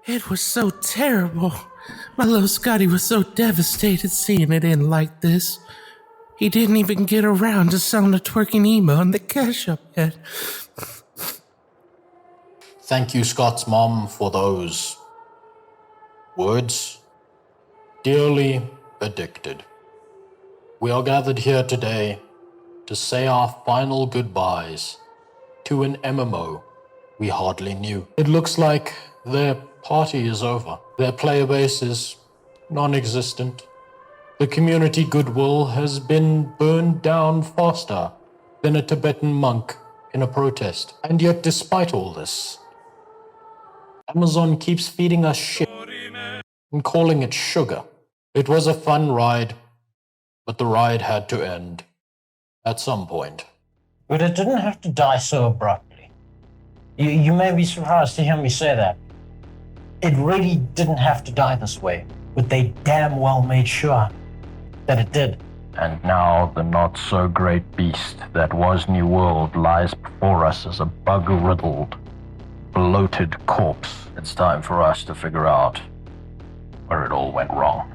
It was so terrible. My little Scotty was so devastated seeing it end like this. He didn't even get around to selling a twerking emo in the cash up yet. Thank you, Scott's mom, for those words. Dearly addicted. We are gathered here today to say our final goodbyes to an MMO we hardly knew. It looks like their party is over. Their player base is non-existent. The community goodwill has been burned down faster than a Tibetan monk in a protest. And yet, despite all this, Amazon keeps feeding us shit and calling it sugar. It was a fun ride, but the ride had to end at some point. But it didn't have to die so abruptly. You may be surprised to hear me say that. It really didn't have to die this way, but they damn well made sure that it did. And now the not-so-great beast that was New World lies before us as a bug-riddled, bloated corpse. It's time for us to figure out where it all went wrong.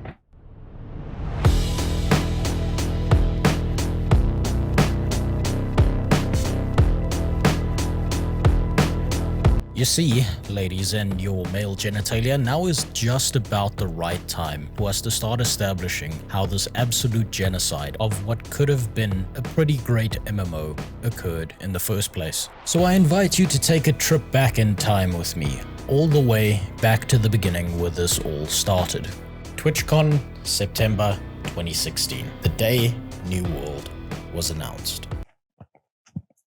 You see, ladies and your male genitalia, now is just about the right time for us to start establishing how this absolute genocide of what could have been a pretty great MMO occurred in the first place. So I invite you to take a trip back in time with me, all the way back to the beginning where this all started. TwitchCon, September 2016, the day New World was announced.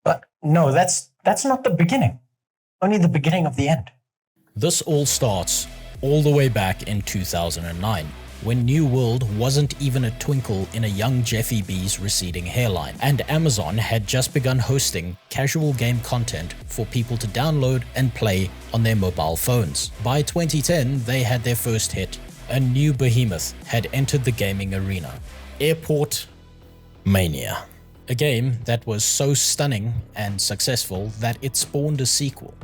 But no, that's not the beginning. Only the beginning of the end. This all starts all the way back in 2009, when New World wasn't even a twinkle in a young Jeffy B's receding hairline, and Amazon had just begun hosting casual game content for people to download and play on their mobile phones. By 2010, they had their first hit. A new behemoth had entered the gaming arena, Airport Mania. A game that was so stunning and successful that it spawned a sequel,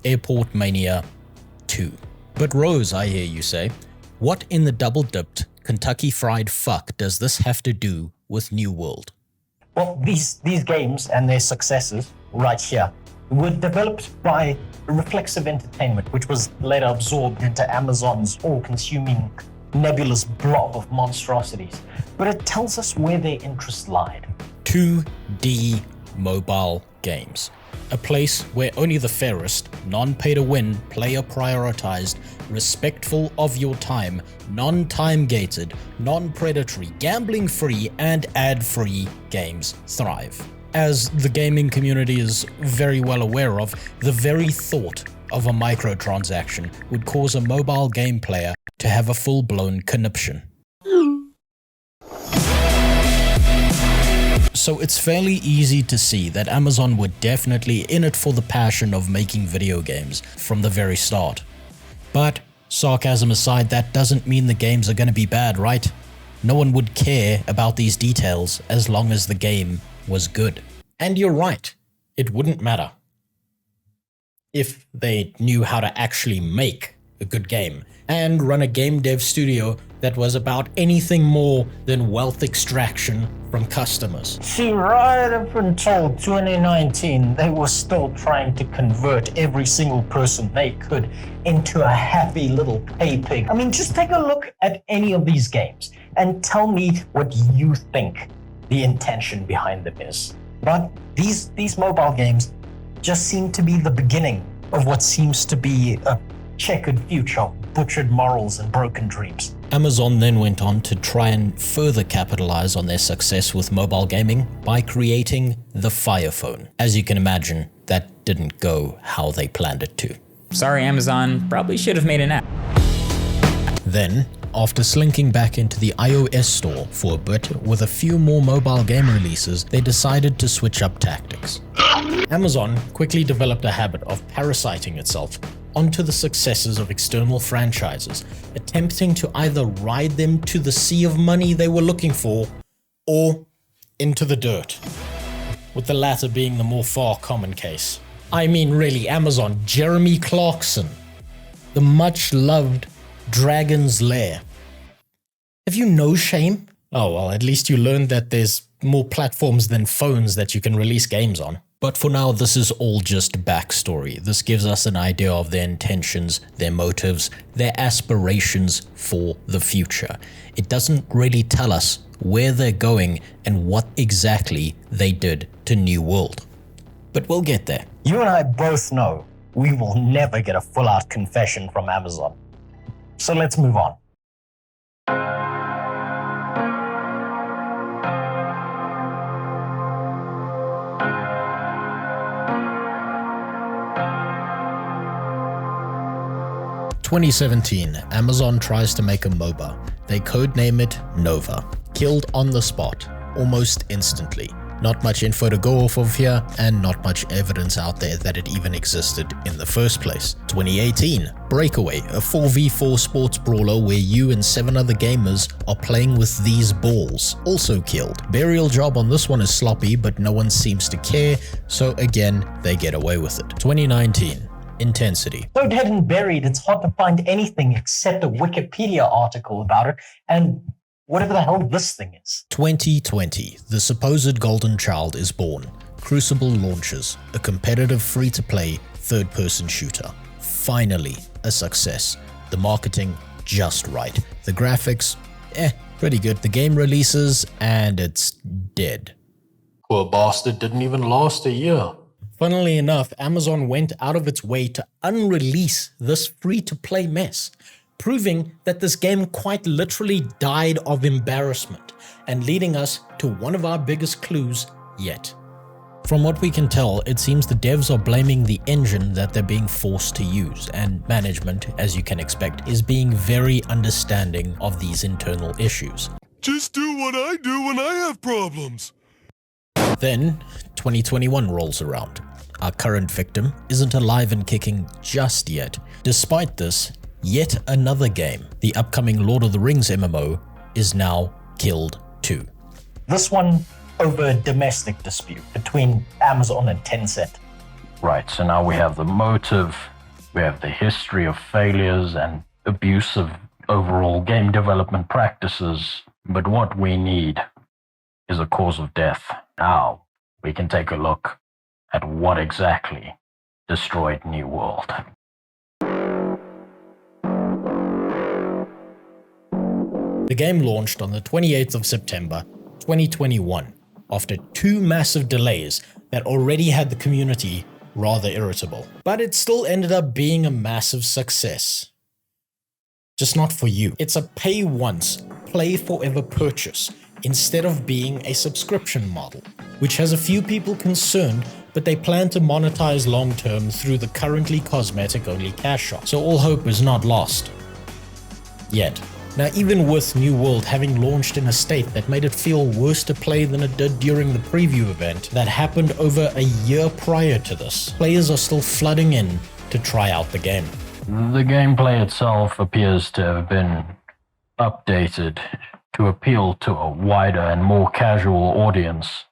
Airport Mania 2. But Rose, I hear you say, what in the double-dipped Kentucky Fried fuck does this have to do with New World? Well, these games and their successes right here were developed by Reflexive Entertainment, which was later absorbed into Amazon's all-consuming nebulous blob of monstrosities. But it tells us where their interest lied. 2D mobile games. A place where only the fairest, non-pay-to-win, player-prioritized, respectful of your time, non-time-gated, non-predatory, gambling-free, and ad-free games thrive. As the gaming community is very well aware of, the very thought of a microtransaction would cause a mobile game player to have a full-blown conniption. So it's fairly easy to see that Amazon were definitely in it for the passion of making video games from the very start. But, sarcasm aside, that doesn't mean the games are going to be bad, right? No one would care about these details as long as the game was good. And you're right, it wouldn't matter if they knew how to actually make a good game and run a game dev studio that was about anything more than wealth extraction from customers. See, right up until 2019, they were still trying to convert every single person they could into a happy little pay pig. I mean, just take a look at any of these games and tell me what you think the intention behind them is. But these mobile games just seem to be the beginning of what seems to be a checkered future, butchered morals and broken dreams. Amazon then went on to try and further capitalize on their success with mobile gaming by creating the Fire Phone. As you can imagine, that didn't go how they planned it to. Sorry, Amazon, probably should have made an app. Then, after slinking back into the iOS store for a bit with a few more mobile game releases, they decided to switch up tactics. Amazon quickly developed a habit of parasiting itself onto the successes of external franchises, attempting to either ride them to the sea of money they were looking for, or into the dirt, with the latter being the more far common case. I mean really, Amazon, Jeremy Clarkson. The much-loved Dragon's Lair. Have you no shame? Oh, well, at least you learned that there's more platforms than phones that you can release games on. But for now, this is all just backstory. This gives us an idea of their intentions, their motives, their aspirations for the future. It doesn't really tell us where they're going and what exactly they did to New World. But we'll get there. You and I both know we will never get a full-out confession from Amazon. So let's move on. In 2017, Amazon tries to make a MOBA. They codename it Nova. Killed on the spot, almost instantly. Not much info to go off of here, and not much evidence out there that it even existed in the first place. 2018, Breakaway, a 4v4 sports brawler where you and 7 other gamers are playing with these balls. Also killed. Burial job on this one is sloppy, but no one seems to care, so again, they get away with it. 2019, Intensity. So dead and buried, it's hard to find anything except a Wikipedia article about it, and whatever the hell this thing is. 2020, the supposed golden child is born. Crucible launches, a competitive free-to-play third-person shooter. Finally, a success. The marketing, just right. The graphics, pretty good. The game releases, and it's dead. Poor bastard didn't even last a year. Funnily enough, Amazon went out of its way to unrelease this free-to-play mess, proving that this game quite literally died of embarrassment, and leading us to one of our biggest clues yet. From what we can tell, it seems the devs are blaming the engine that they're being forced to use, and management, as you can expect, is being very understanding of these internal issues. Just do what I do when I have problems. Then, 2021 rolls around. Our current victim isn't alive and kicking just yet. Despite this, yet another game, the upcoming Lord of the Rings MMO, is now killed too. This one over a domestic dispute between Amazon and Tencent. Right, so now we have the motive, we have the history of failures and abuse of overall game development practices, but what we need is a cause of death. Now, we can take a look at what exactly destroyed New World. The game launched on the 28th of September, 2021, after 2 massive delays that already had the community rather irritable. But it still ended up being a massive success. Just not for you. It's a pay once, play forever purchase, instead of being a subscription model, which has a few people concerned, but they plan to monetize long-term through the currently cosmetic-only cash shop. So all hope is not lost. Yet. Now, even with New World having launched in a state that made it feel worse to play than it did during the preview event that happened over a year prior to this, players are still flooding in to try out the game. The gameplay itself appears to have been updated to appeal to a wider and more casual audience,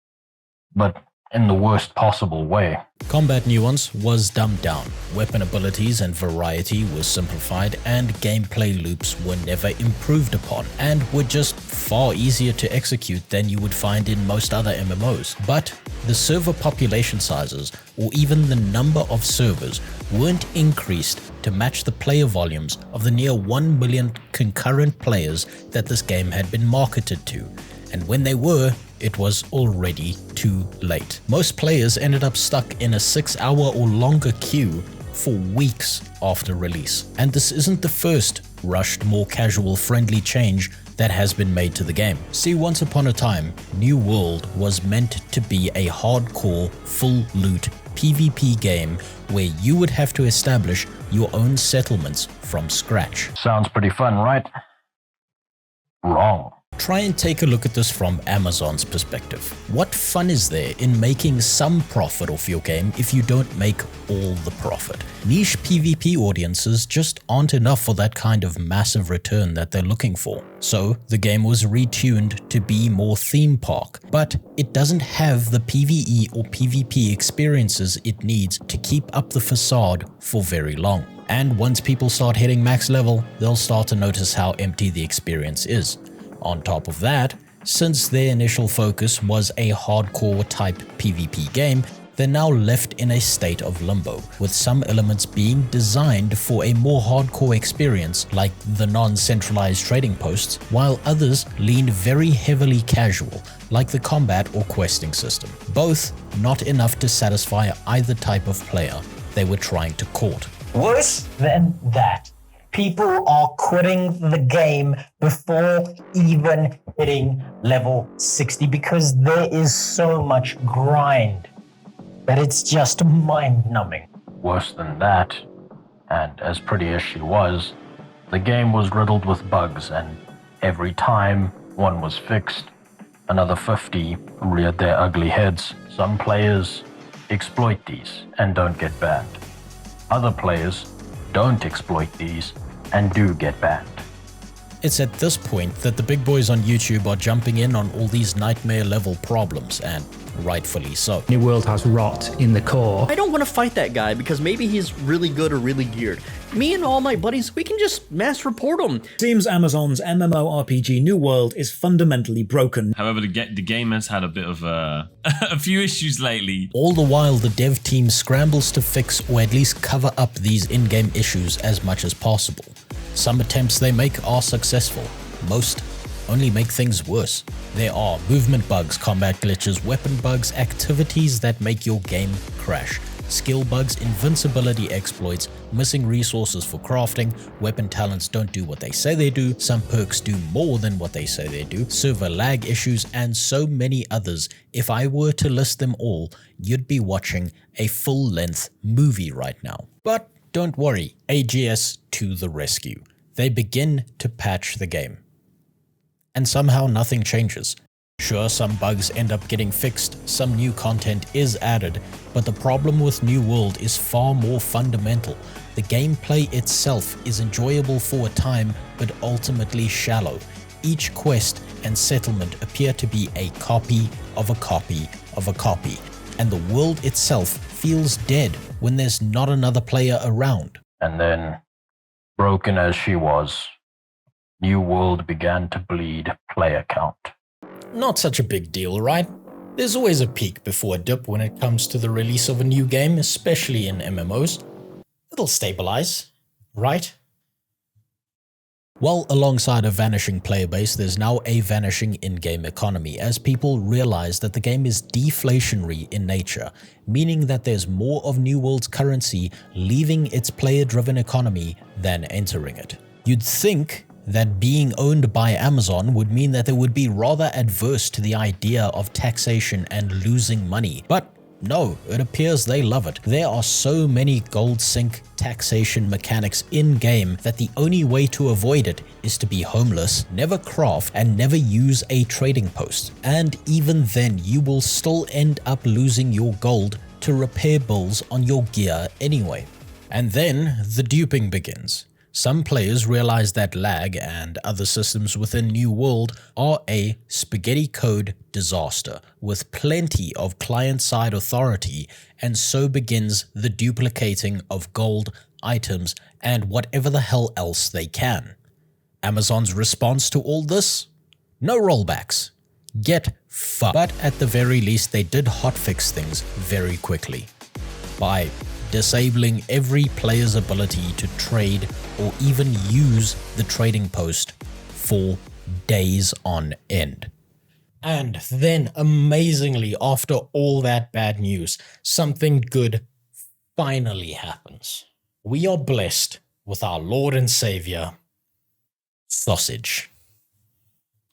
but in the worst possible way. Combat nuance was dumbed down, weapon abilities and variety were simplified, and gameplay loops were never improved upon, and were just far easier to execute than you would find in most other MMOs. But the server population sizes, or even the number of servers, weren't increased to match the player volumes of the near 1 million concurrent players that this game had been marketed to. And when they were, it was already too late. Most players ended up stuck in a 6-hour or longer queue for weeks after release. And this isn't the first rushed, more casual friendly change that has been made to the game. See, once upon a time, New World was meant to be a hardcore, full loot PvP game where you would have to establish your own settlements from scratch. Sounds pretty fun, right? Wrong. Try and take a look at this from Amazon's perspective. What fun is there in making some profit off your game if you don't make all the profit? Niche PvP audiences just aren't enough for that kind of massive return that they're looking for. So the game was retuned to be more theme park, but it doesn't have the PvE or PvP experiences it needs to keep up the facade for very long. And once people start hitting max level, they'll start to notice how empty the experience is. On top of that, since their initial focus was a hardcore type PvP game, they're now left in a state of limbo, with some elements being designed for a more hardcore experience like the non-centralized trading posts, while others lean very heavily casual like the combat or questing system. Both not enough to satisfy either type of player they were trying to court. Worse than that, people are quitting the game before even hitting level 60 because there is so much grind that it's just mind-numbing. Worse than that, and as pretty as she was, the game was riddled with bugs, and every time one was fixed, another 50 reared their ugly heads. Some players exploit these and don't get banned. Other players don't exploit these and do get banned. It's at this point that the big boys on YouTube are jumping in on all these nightmare level problems, and rightfully so. New World has rot in the core. I don't want to fight that guy because maybe he's really good or really geared. Me and all my buddies, we can just mass report him. Seems Amazon's MMORPG New World is fundamentally broken. However, the game has had a bit of a few issues lately. All the while, the dev team scrambles to fix or at least cover up these in-game issues as much as possible. Some attempts they make are successful. Most only make things worse. There are movement bugs, combat glitches, weapon bugs, activities that make your game crash, skill bugs, invincibility exploits, missing resources for crafting, weapon talents don't do what they say they do, some perks do more than what they say they do, server lag issues, and so many others. If I were to list them all, you'd be watching a full-length movie right now. But don't worry, AGS to the rescue. They begin to patch the game. And somehow nothing changes. Sure, some bugs end up getting fixed, some new content is added, but the problem with New World is far more fundamental. The gameplay itself is enjoyable for a time, but ultimately shallow. Each quest and settlement appear to be a copy of a copy of a copy, and the world itself feels dead when there's not another player around. And then, broken as she was, New World began to bleed player count. Not such a big deal, right? There's always a peak before a dip when it comes to the release of a new game, especially in MMOs. It'll stabilize, right? Well, alongside a vanishing player base, there's now a vanishing in-game economy as people realize that the game is deflationary in nature, meaning that there's more of New World's currency leaving its player-driven economy than entering it. You'd think that being owned by Amazon would mean that they would be rather adverse to the idea of taxation and losing money, but no, it appears they love it. There are so many gold sink taxation mechanics in-game that the only way to avoid it is to be homeless, never craft, and never use a trading post. And even then, you will still end up losing your gold to repair bills on your gear anyway. And then the duping begins. Some players realize that lag and other systems within New World are a spaghetti code disaster with plenty of client-side authority, and so begins the duplicating of gold, items, and whatever the hell else they can. Amazon's response to all this? No rollbacks. Get fucked. But at the very least, they did hotfix things very quickly by disabling every player's ability to trade or even use the trading post for days on end. And then, amazingly, after all that bad news, something good finally happens. We are blessed with our Lord and Savior, sausage.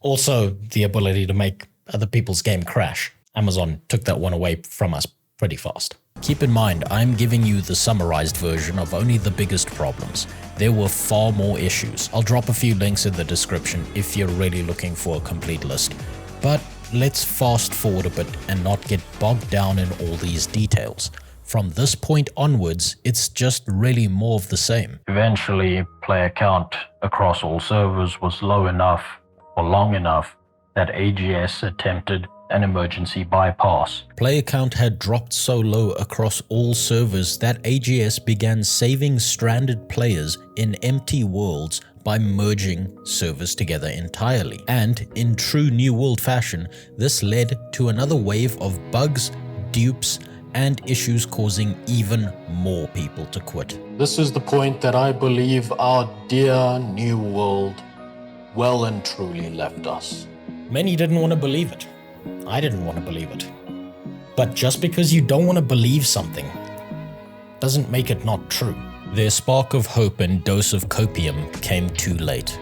Also, the ability to make other people's game crash. Amazon took that one away from us pretty fast. Keep in mind, I'm giving you the summarized version of only the biggest problems. There were far more issues. I'll drop a few links in the description if you're really looking for a complete list. But let's fast forward a bit and not get bogged down in all these details. From this point onwards, it's just really more of the same. Eventually, player count across all servers was low enough or long enough that AGS attempted an emergency bypass. Player count had dropped so low across all servers that AGS began saving stranded players in empty worlds by merging servers together entirely. And in true New World fashion, this led to another wave of bugs, dupes, and issues causing even more people to quit. This is the point that I believe our dear New World well and truly left us. Many didn't want to believe it. I didn't want to believe it. But just because you don't want to believe something doesn't make it not true. Their spark of hope and dose of copium came too late.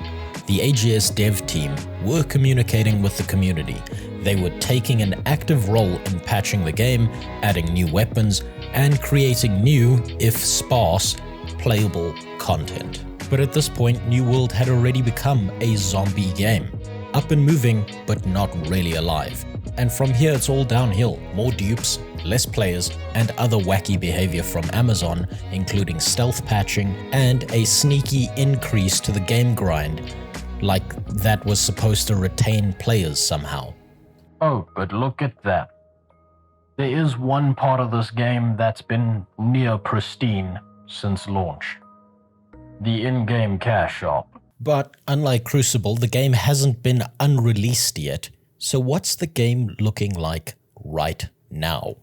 The AGS dev team were communicating with the community. They were taking an active role in patching the game, adding new weapons, and creating new, if sparse, playable content. But at this point, New World had already become a zombie game. Up and moving, but not really alive. And from here it's all downhill. More dupes, less players, and other wacky behavior from Amazon, including stealth patching and a sneaky increase to the game grind, like that was supposed to retain players somehow. Oh, but look at that. There is one part of this game that's been near pristine since launch. The in-game cash shop. But unlike Crucible, the game hasn't been unreleased yet. So what's the game looking like right now?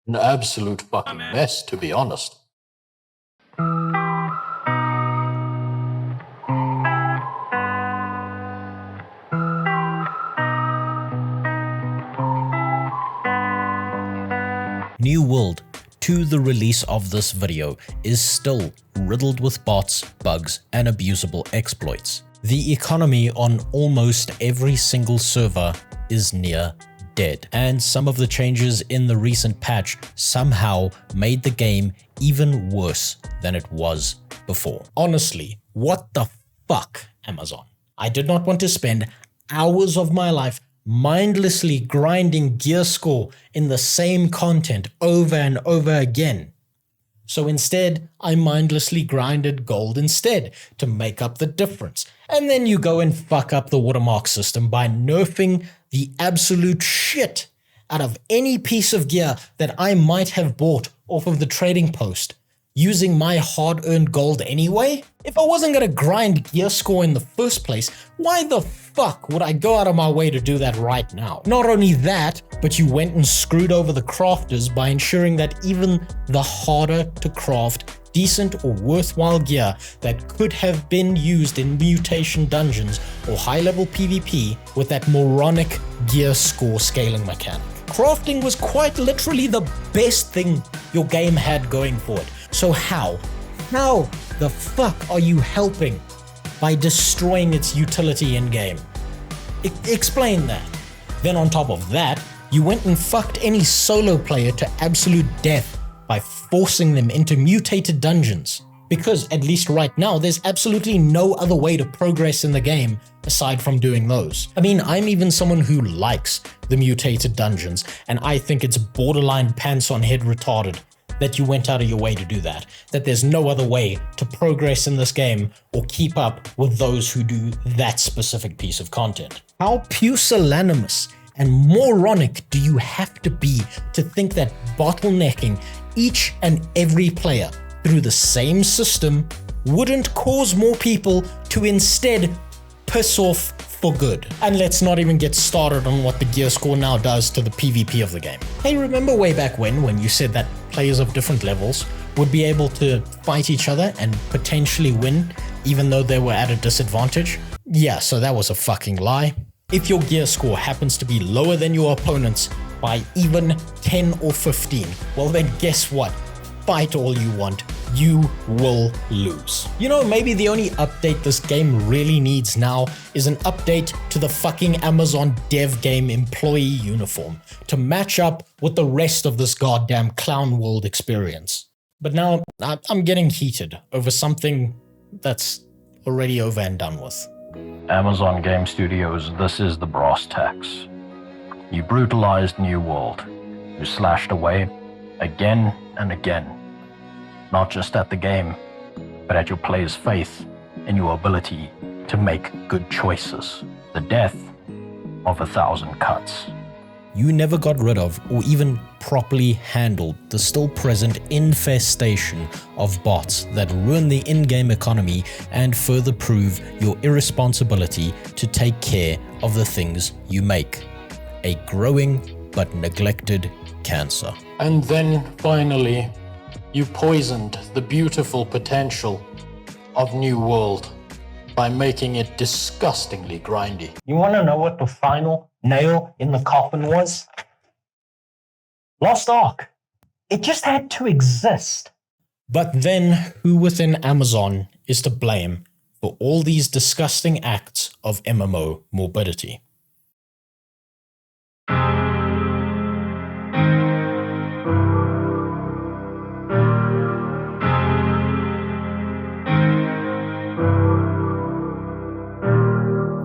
An absolute fucking mess, to be honest. New World, to the release of this video, is still riddled with bots, bugs, and abusable exploits. The economy on almost every single server is near dead, and some of the changes in the recent patch somehow made the game even worse than it was before. Honestly, what the fuck, Amazon? I did not want to spend hours of my life mindlessly grinding gear score in the same content over and over again. So instead, I mindlessly grinded gold instead to make up the difference. And then you go and fuck up the watermark system by nerfing the absolute shit out of any piece of gear that I might have bought off of the trading post, using my hard-earned gold anyway? If I wasn't gonna grind gear score in the first place, why the fuck would I go out of my way to do that right now? Not only that, but you went and screwed over the crafters by ensuring that even the harder to craft decent or worthwhile gear that could have been used in mutation dungeons or high-level PvP with that moronic gear score scaling mechanic. Crafting was quite literally the best thing your game had going for it. So how the fuck are you helping by destroying its utility in-game? Explain that. Then on top of that, you went and fucked any solo player to absolute death by forcing them into mutated dungeons. Because, at least right now, there's absolutely no other way to progress in the game aside from doing those. I mean, I'm even someone who likes the mutated dungeons, and I think it's borderline pants on head retarded that you went out of your way to do that. That there's no other way to progress in this game or keep up with those who do that specific piece of content. How pusillanimous and moronic do you have to be to think that bottlenecking each and every player through the same system wouldn't cause more people to instead piss off for good? And let's not even get started on what the gear score now does to the PvP of the game. Hey, remember way back when you said that players of different levels would be able to fight each other and potentially win even though they were at a disadvantage? Yeah, so that was a fucking lie. If your gear score happens to be lower than your opponent's by even 10 or 15, well then guess what? Fight all you want, you will lose. You know, maybe the only update this game really needs now is an update to the fucking Amazon dev game employee uniform to match up with the rest of this goddamn clown world experience. But now I'm getting heated over something that's already over and done with. Amazon Game Studios, this is the Brass Tacks. You brutalized New World. You slashed away again and again. Not just at the game, but at your players' faith in your ability to make good choices. The death of 1,000 cuts. You never got rid of or even properly handled the still present infestation of bots that ruin the in-game economy and further prove your irresponsibility to take care of the things you make. A growing but neglected cancer. And then, finally, you poisoned the beautiful potential of New World by making it disgustingly grindy. You want to know what the final nail in the coffin was? Lost Ark. It just had to exist. But then, who within Amazon is to blame for all these disgusting acts of MMO morbidity?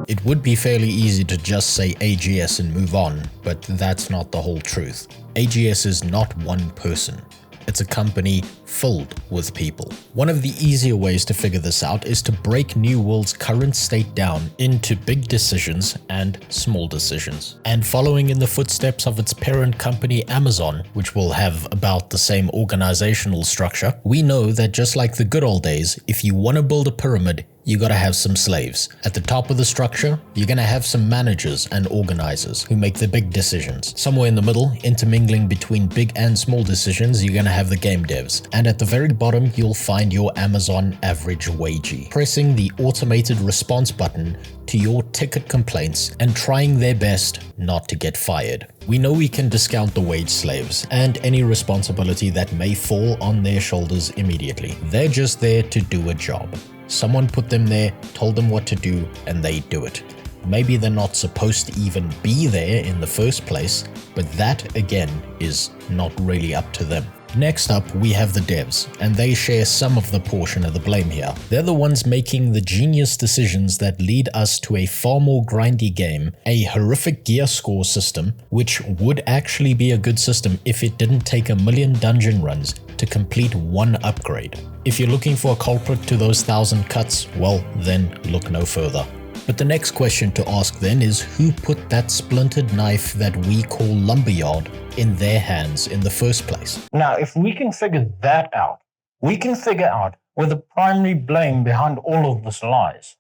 It would be fairly easy to just say AGS and move on, but that's not the whole truth. AGS is not one person. It's a company filled with people. One of the easier ways to figure this out is to break New World's current state down into big decisions and small decisions. And following in the footsteps of its parent company Amazon, which will have about the same organizational structure, we know that just like the good old days, if you want to build a pyramid, you gotta have some slaves. At the top of the structure, you're gonna have some managers and organizers who make the big decisions. Somewhere in the middle, intermingling between big and small decisions, you're gonna have the game devs. And at the very bottom, you'll find your Amazon average wagee, pressing the automated response button to your ticket complaints and trying their best not to get fired. We know we can discount the wage slaves and any responsibility that may fall on their shoulders immediately. They're just there to do a job. Someone put them there, told them what to do, and they do it. Maybe they're not supposed to even be there in the first place, but that, again, is not really up to them. Next up, we have the devs, and they share some of the portion of the blame here. They're the ones making the genius decisions that lead us to a far more grindy game, a horrific gear score system, which would actually be a good system if it didn't take 1 million dungeon runs to complete one upgrade. If you're looking for a culprit to those 1,000 cuts, well, then look no further. But the next question to ask then is who put that splintered knife that we call Lumberyard in their hands in the first place? Now, if we can figure that out, we can figure out where the primary blame behind all of this lies.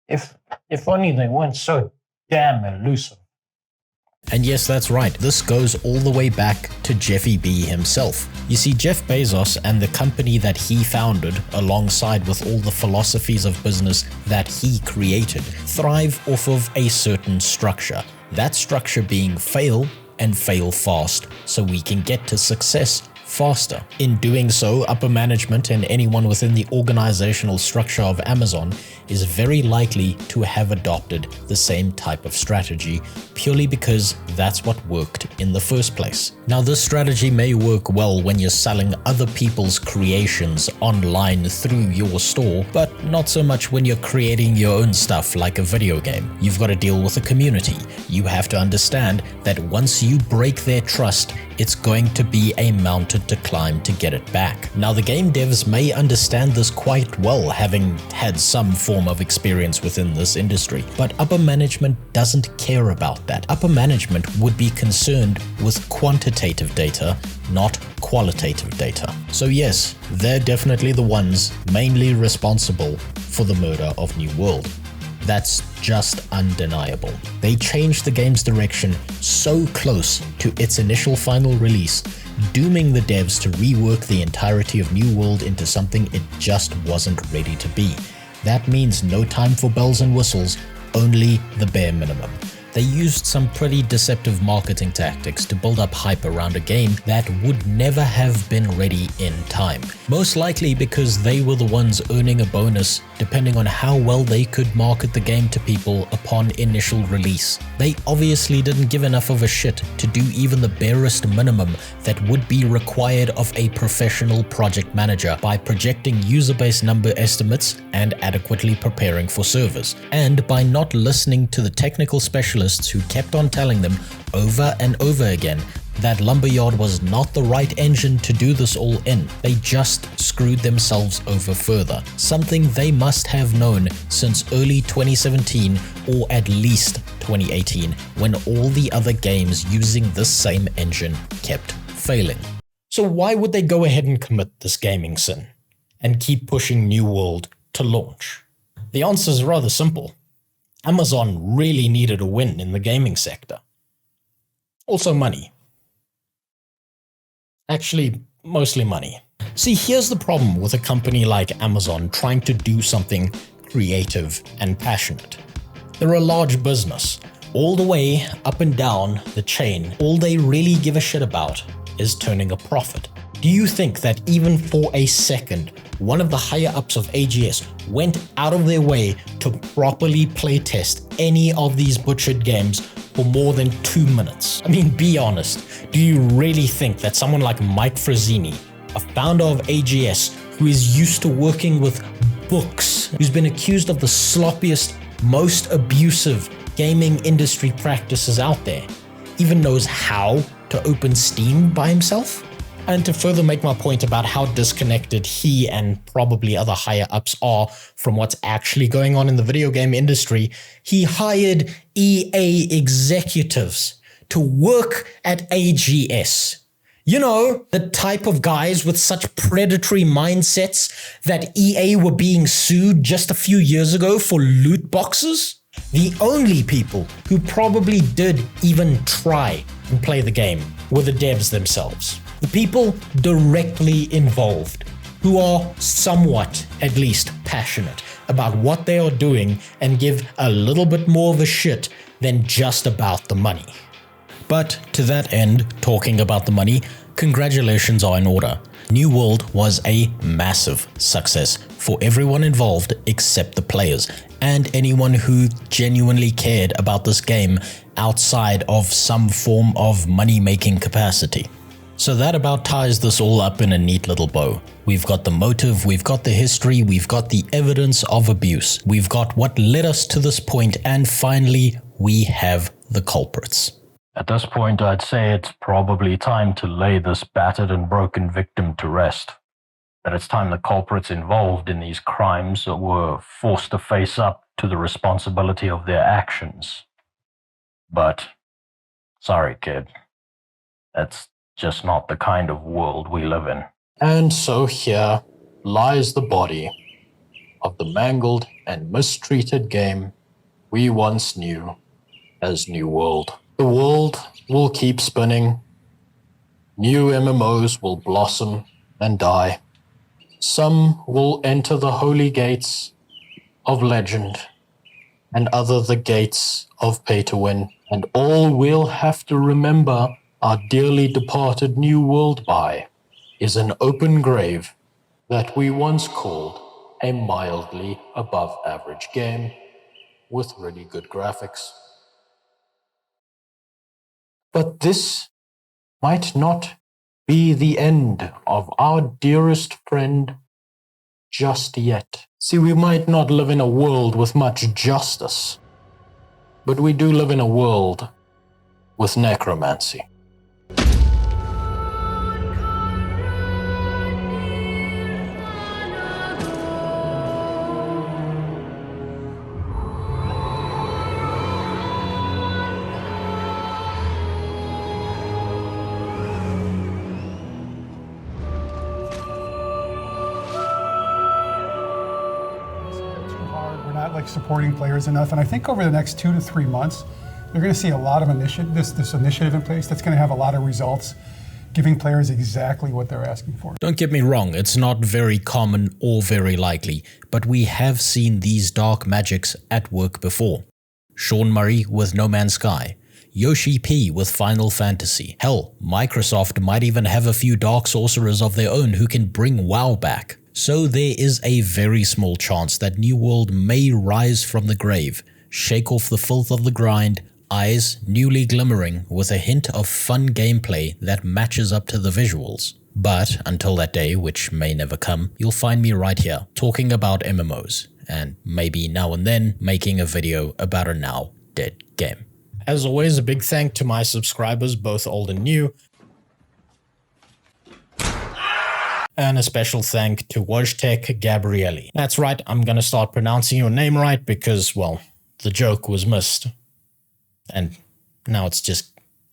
If only they weren't so damn elusive. And yes, that's right, this goes all the way back to Jeffy B himself. You see, Jeff Bezos and the company that he founded, alongside with all the philosophies of business that he created, thrive off of a certain structure. That structure being fail and fail fast, so we can get to success faster. In doing so, upper management and anyone within the organizational structure of Amazon is very likely to have adopted the same type of strategy purely because that's what worked in the first place. Now, this strategy may work well when you're selling other people's creations online through your store, but not so much when you're creating your own stuff like a video game. You've got to deal with a community. You have to understand that once you break their trust, it's going to be a mountain to climb to get it back. Now, the game devs may understand this quite well, having had some form of experience within this industry, but upper management doesn't care about that. Upper management would be concerned with quantitative data, not qualitative data. So yes, they're definitely the ones mainly responsible for the murder of New World. That's just undeniable. They changed the game's direction so close to its initial final release, dooming the devs to rework the entirety of New World into something it just wasn't ready to be. That means no time for bells and whistles, only the bare minimum. They used some pretty deceptive marketing tactics to build up hype around a game that would never have been ready in time. Most likely because they were the ones earning a bonus depending on how well they could market the game to people upon initial release. They obviously didn't give enough of a shit to do even the barest minimum that would be required of a professional project manager by projecting user base number estimates and adequately preparing for servers, and by not listening to the technical specialists who kept on telling them over and over again that Lumberyard was not the right engine to do this all in. They just screwed themselves over further, something they must have known since early 2017 or at least 2018, when all the other games using this same engine kept failing. So why would they go ahead and commit this gaming sin and keep pushing New World to launch? The answer is rather simple. Amazon really needed a win in the gaming sector. Also money. Actually, mostly money. See, here's the problem with a company like Amazon trying to do something creative and passionate. They're a large business. All the way up and down the chain, all they really give a shit about is turning a profit. Do you think that even for a second, one of the higher ups of AGS went out of their way to properly playtest any of these butchered games for more than 2 minutes? I mean, be honest. Do you really think that someone like Mike Frazzini, a founder of AGS, who is used to working with books, who's been accused of the sloppiest, most abusive gaming industry practices out there, even knows how to open Steam by himself? And to further make my point about how disconnected he and probably other higher ups are from what's actually going on in the video game industry, he hired EA executives to work at AGS. You know, the type of guys with such predatory mindsets that EA were being sued just a few years ago for loot boxes? The only people who probably did even try and play the game were the devs themselves. The people directly involved, who are somewhat, at least, passionate about what they are doing and give a little bit more of a shit than just about the money. But to that end, talking about the money, congratulations are in order. New World was a massive success for everyone involved except the players and anyone who genuinely cared about this game outside of some form of money-making capacity. So that about ties this all up in a neat little bow. We've got the motive, we've got the history, we've got the evidence of abuse, we've got what led us to this point, and finally, we have the culprits. At this point, I'd say it's probably time to lay this battered and broken victim to rest. That it's time the culprits involved in these crimes were forced to face up to the responsibility of their actions. But, sorry kid, that's just not the kind of world we live in. And so here lies the body of the mangled and mistreated game we once knew as New World. The world will keep spinning. New MMOs will blossom and die. Some will enter the holy gates of legend, and other the gates of pay to win. And all we'll have to remember our dearly departed New World by is an open grave that we once called a mildly above average game with really good graphics. But this might not be the end of our dearest friend just yet. See, we might not live in a world with much justice, but we do live in a world with necromancy. Supporting players enough, and I think over the next 2 to 3 months, you're going to see a lot of this initiative in place that's going to have a lot of results, giving players exactly what they're asking for. Don't get me wrong, it's not very common or very likely, but we have seen these dark magics at work before. Sean Murray with No Man's Sky, Yoshi P with Final Fantasy. Hell, Microsoft might even have a few dark sorcerers of their own who can bring WoW back. So there is a very small chance that New World may rise from the grave, shake off the filth of the grind, eyes newly glimmering with a hint of fun gameplay that matches up to the visuals. But until that day, which may never come, you'll find me right here talking about MMOs, and maybe now and then making a video about a now dead game. As always, a big thank to my subscribers, both old and new. And a special thank to Wojtek Gabrieli. That's right, I'm gonna start pronouncing your name right because, well, the joke was missed. And now it's just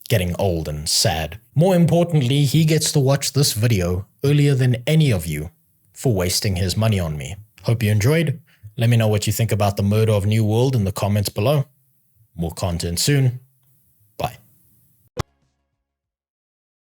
getting old and sad. More importantly, he gets to watch this video earlier than any of you for wasting his money on me. Hope you enjoyed. Let me know what you think about the murder of New World in the comments below. More content soon.